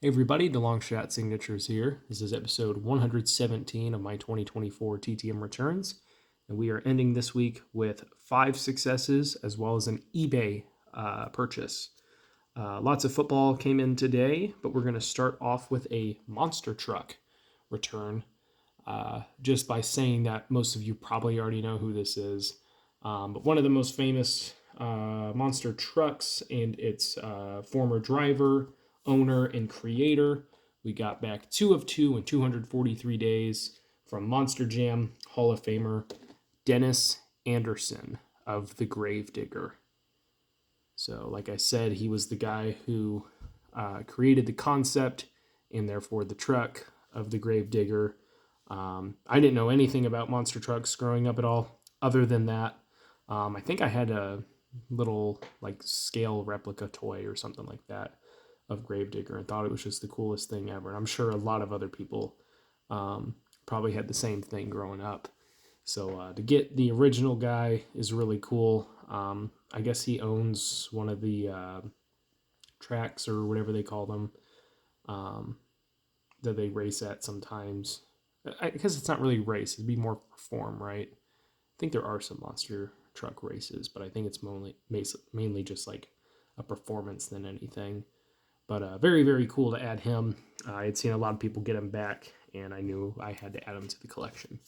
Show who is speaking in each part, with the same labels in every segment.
Speaker 1: Hey everybody, the Long Shot Signatures here. This is episode 117 of my 2024 TTM returns, and we are ending this week with 5 successes as well as an eBay purchase. Lots of football came in today, but we're going to start off with a monster truck return. Just by saying that, most of you probably already know who this is, but one of the most famous monster trucks and its former driver, owner, and creator. We got back 2 of 2 in 243 days from Monster Jam Hall of Famer Dennis Anderson of the Gravedigger. So, like I said, he was the guy who created the concept and therefore the truck of the Gravedigger. I didn't know anything about monster trucks growing up at all, other than that. I think I had a little like scale replica toy or something like that of Gravedigger and thought it was just the coolest thing ever. And I'm sure a lot of other people probably had the same thing growing up. So to get the original guy is really cool. I guess he owns one of the tracks or whatever they call them that they race at sometimes. Because it's not really race, it'd be more perform, right? I think there are some monster truck races, but I think it's mainly just like a performance than anything. But very, very cool to add him. I had seen a lot of people get him back, and I knew I had to add him to the collection.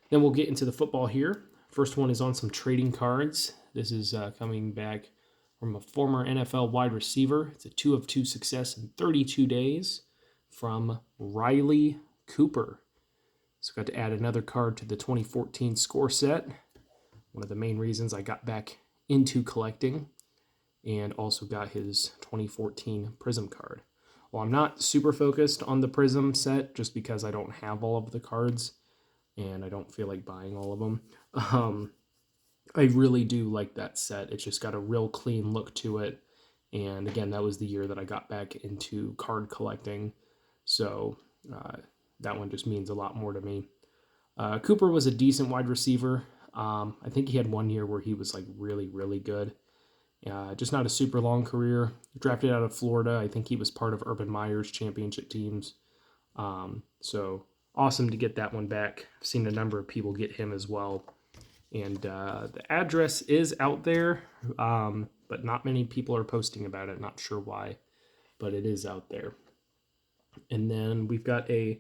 Speaker 1: Then we'll get into the football here. First one is on some trading cards. This is coming back from a former NFL wide receiver. It's a 2 of 2 success in 32 days from Riley Cooper. So got to add another card to the 2014 score set. One of the main reasons I got back into collecting, and also got his 2014 Prism card. Well, I'm not super focused on the Prism set just because I don't have all of the cards and I don't feel like buying all of them. I really do like that set. It's just got a real clean look to it. And again, that was the year that I got back into card collecting. So that one just means a lot more to me. Cooper was a decent wide receiver. I think he had one year where he was like really, really good. Just not a super long career. Drafted out of Florida. I think he was part of Urban Meyer's championship teams. So awesome to get that one back. I've seen a number of people get him as well. And the address is out there, but not many people are posting about it. Not sure why, but it is out there. And then we've got a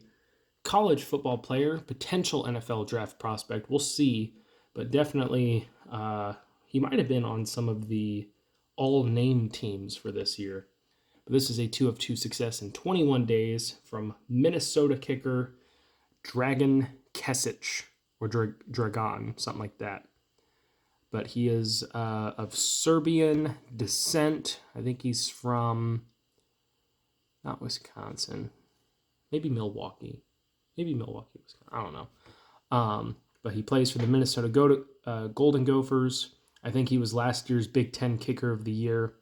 Speaker 1: college football player, potential NFL draft prospect. We'll see, but definitely he might have been on some of the all-name teams for this year. But this is a 2 of 2 success in 21 days from Minnesota kicker Dragan Kesic, or Dragan, something like that. But he is of Serbian descent. I think he's from, not Wisconsin, maybe Milwaukee. Wisconsin. I don't know. But he plays for the Minnesota Golden Gophers. I think he was last year's Big Ten Kicker of the Year.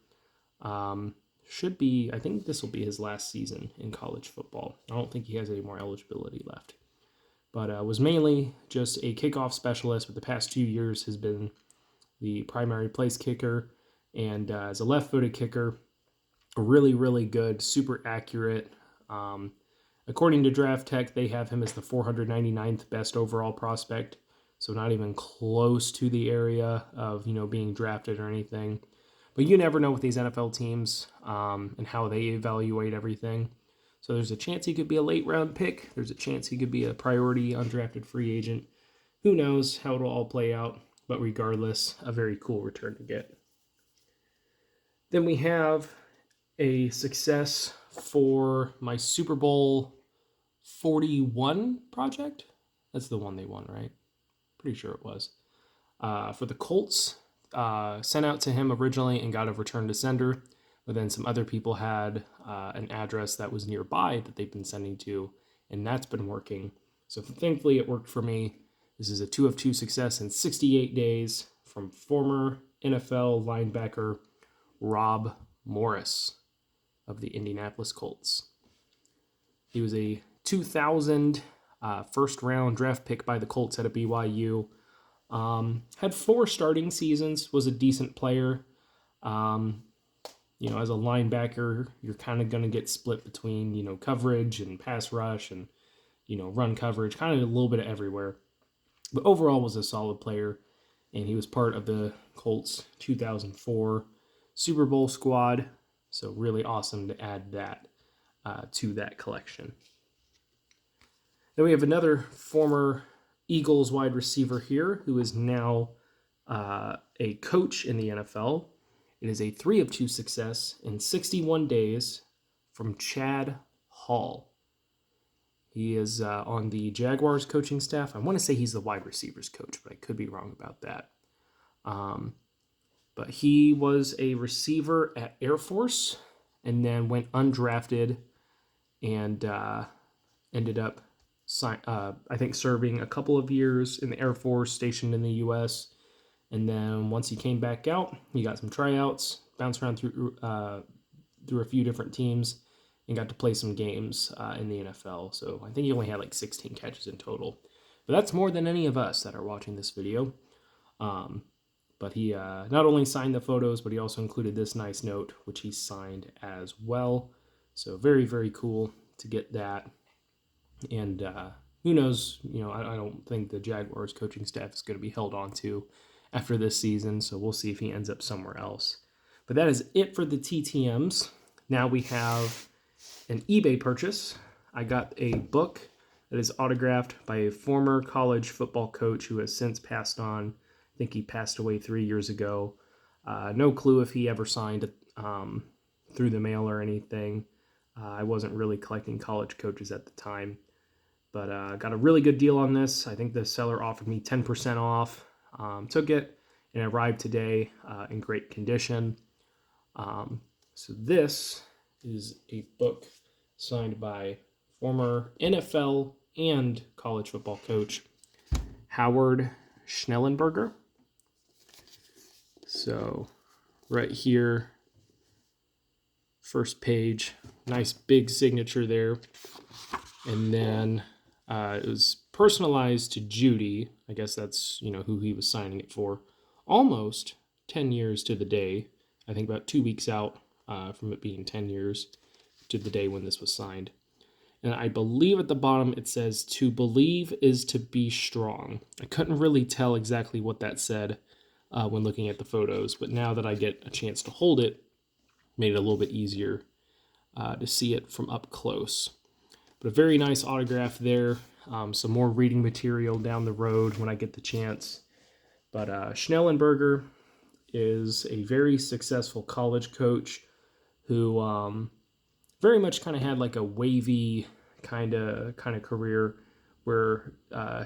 Speaker 1: I think this will be his last season in college football. I don't think he has any more eligibility left. But was mainly just a kickoff specialist, but the past 2 years has been the primary place kicker. And as a left-footed kicker, really, really good, super accurate. According to Draft Tech, they have him as the 499th best overall prospect, so not even close to the area of being drafted or anything. But you never know with these NFL teams and how they evaluate everything. So there's a chance he could be a late-round pick. There's a chance he could be a priority undrafted free agent. Who knows how it'll all play out, but regardless, a very cool return to get. Then we have a success for my Super Bowl 41 project. That's the one they won, right? Pretty sure it was. For the Colts, sent out to him originally and got a return to sender, but then some other people had an address that was nearby that they've been sending to, and that's been working. So thankfully it worked for me. This is a 2 of 2 success in 68 days from former NFL linebacker Rob Morris of the Indianapolis Colts. He was a 2000 first-round draft pick by the Colts out of BYU. Had 4 starting seasons, was a decent player. as a linebacker, you're kind of going to get split between, coverage and pass rush and, run coverage, kind of a little bit of everywhere. But overall was a solid player, and he was part of the Colts 2004 Super Bowl squad. So really awesome to add that to that collection. Then we have another former Eagles wide receiver here who is now a coach in the NFL. It is a 3 of 2 success in 61 days from Chad Hall. He is on the Jaguars coaching staff. I want to say he's the wide receivers coach, but I could be wrong about that. But he was a receiver at Air Force and then went undrafted and ended up, I think, serving a couple of years in the Air Force, stationed in the U.S., and then once he came back out, he got some tryouts, bounced around through a few different teams, and got to play some games in the NFL. So I think he only had like 16 catches in total. But that's more than any of us that are watching this video. But he not only signed the photos, but he also included this nice note, which he signed as well. So very, very cool to get that. And who knows, I don't think the Jaguars coaching staff is going to be held on to after this season, so we'll see if he ends up somewhere else. But that is it for the TTMs. Now we have an eBay purchase. I got a book that is autographed by a former college football coach who has since passed on. I think he passed away 3 years ago. No clue if he ever signed through the mail or anything. I wasn't really collecting college coaches at the time. But got a really good deal on this. I think the seller offered me 10% off. Took it, and it arrived today in great condition. So this is a book signed by former NFL and college football coach Howard Schnellenberger. So right here, first page, nice big signature there. And then it was personalized to Judy. I guess that's, who he was signing it for. Almost 10 years to the day. I think about 2 weeks out from it being 10 years to the day when this was signed. And I believe at the bottom it says, "To believe is to be strong." I couldn't really tell exactly what that said when looking at the photos, but now that I get a chance to hold it, made it a little bit easier to see it from up close. But a very nice autograph there. Some more reading material down the road when I get the chance. But Schnellenberger is a very successful college coach who very much kind of had like a wavy kind of career where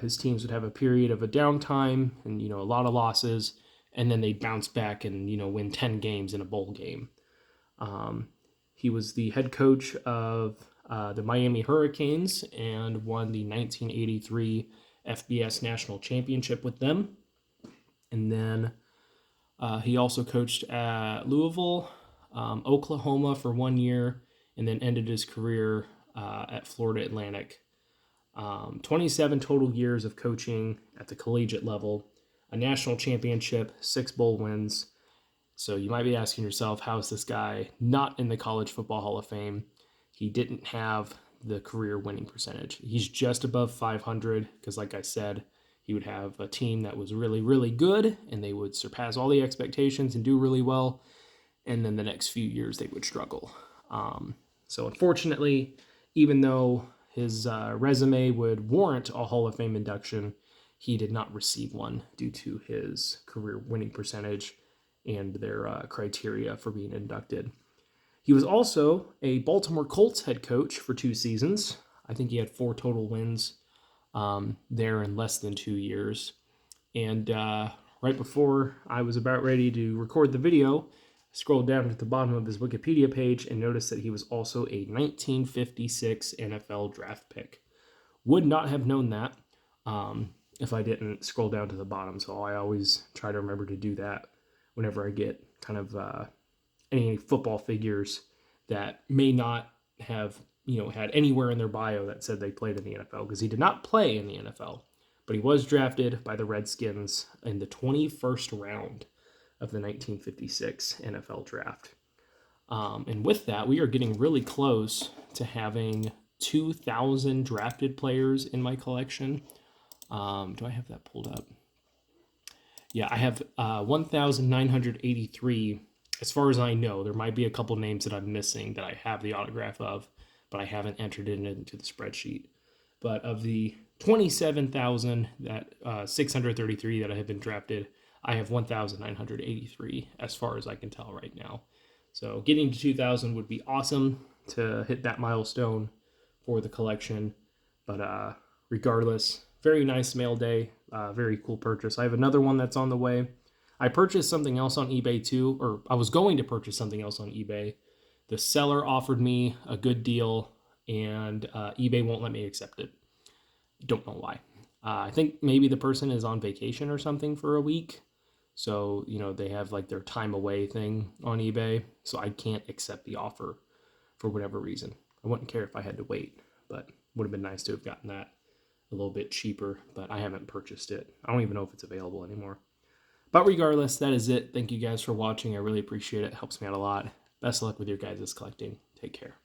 Speaker 1: his teams would have a period of a downtime and a lot of losses, and then they'd bounce back and win 10 games in a bowl game. He was the head coach of the Miami Hurricanes and won the 1983 FBS National Championship with them. And then he also coached at Louisville, Oklahoma for 1 year, and then ended his career at Florida Atlantic. 27 total years of coaching at the collegiate level, a national championship, 6 bowl wins. So you might be asking yourself, how is this guy not in the College Football Hall of Fame? He didn't have the career winning percentage. He's just above 500 because, like I said, he would have a team that was really, really good, and they would surpass all the expectations and do really well. And then the next few years, they would struggle. So unfortunately, even though his resume would warrant a Hall of Fame induction, he did not receive one due to his career winning percentage and their criteria for being inducted. He was also a Baltimore Colts head coach for 2 seasons. I think he had 4 total wins there in less than 2 years. And right before I was about ready to record the video, I scrolled down to the bottom of his Wikipedia page and noticed that he was also a 1956 NFL draft pick. Would not have known that if I didn't scroll down to the bottom. So I always try to remember to do that whenever I get kind of any football figures that may not have had anywhere in their bio that said they played in the NFL, because he did not play in the NFL, but he was drafted by the Redskins in the 21st round of the 1956 NFL draft. And with that, we are getting really close to having 2,000 drafted players in my collection. Do I have that pulled up? Yeah, I have 1,983. As far as I know, there might be a couple names that I'm missing that I have the autograph of, but I haven't entered it into the spreadsheet. But of the 27,000 that 633 that I have been drafted, I have 1,983 as far as I can tell right now. So getting to 2,000 would be awesome to hit that milestone for the collection. But regardless, very nice mail day. Very cool purchase. I have another one that's on the way. I purchased something else on eBay too, or I was going to purchase something else on eBay. The seller offered me a good deal, and eBay won't let me accept it. Don't know why. I think maybe the person is on vacation or something for a week. So, they have like their time away thing on eBay. So I can't accept the offer for whatever reason. I wouldn't care if I had to wait, but would have been nice to have gotten that a little bit cheaper, but I haven't purchased it. I don't even know if it's available anymore. But regardless, that is it. Thank you guys for watching. I really appreciate it. It helps me out a lot. Best of luck with your guys' collecting. Take care.